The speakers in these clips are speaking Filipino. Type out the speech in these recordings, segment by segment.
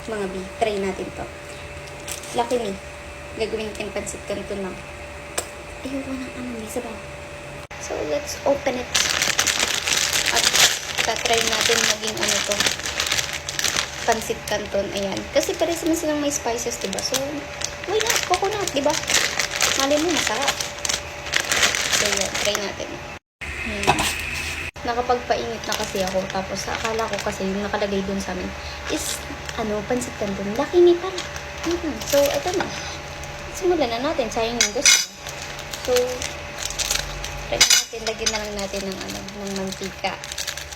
mga B. Try natin to. Lucky me. Gagawin natin pansit canton lang. Ayoko ng ano, may sabaw. So, let's open it. At tatry natin maging ano to. Pansit canton. Ayan. Kasi pares naman silang may spices, diba? So, why not? Coconut, diba? Mali mo, masarap. So, yan. Try natin. Ayan. Nakapagpainit na kasi ako. Tapos, akala ko kasi yung nakalagay dun sa amin is, ano, pansit canton. Lucky me pala. So, ito na. Simulan na natin. Sayang yung gusto. So, try natin. Lagyan na lang natin ng, ano, ng mantika.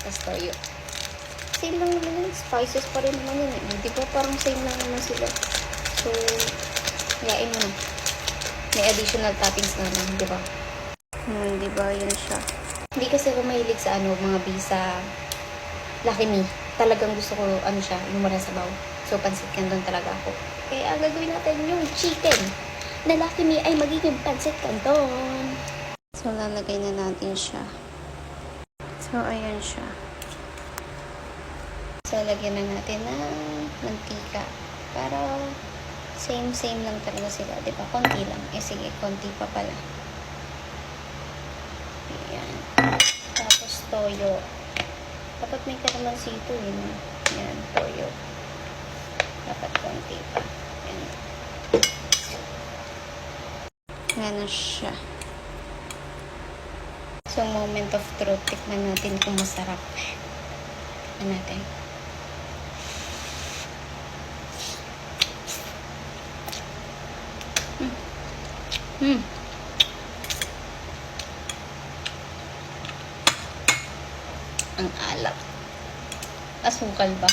Tapos toyo. Same lang naman yun. Spices pa rin naman yun. Di ba parang same lang naman sila. So, yain mo na. May additional toppings naman. Di ba? Di ba? Yun siya. Hindi kasi ako mahilig sa ano, mga bisa Lucky Me. Talagang gusto ko, ano siya, yung walang sabaw. So, pansit canton talaga ako. Kaya gagawin natin yung chicken na Lucky Me ay magiging pansit canton. So, lalagay na natin siya. So, ayan siya. So, lagyan na natin ng mantika. Para same lang talaga sila. Diba? Konti lang. Eh, sige, konti pa pala. Ayan. Tapos, toyo. Dapat may kalamansi ito, eh. Ayan, toyo. Dapat konti pa. Ayan. Ayan na siya. So, moment of truth. Tikman natin kung masarap. Tikman natin. Ang alap. Asukal ba?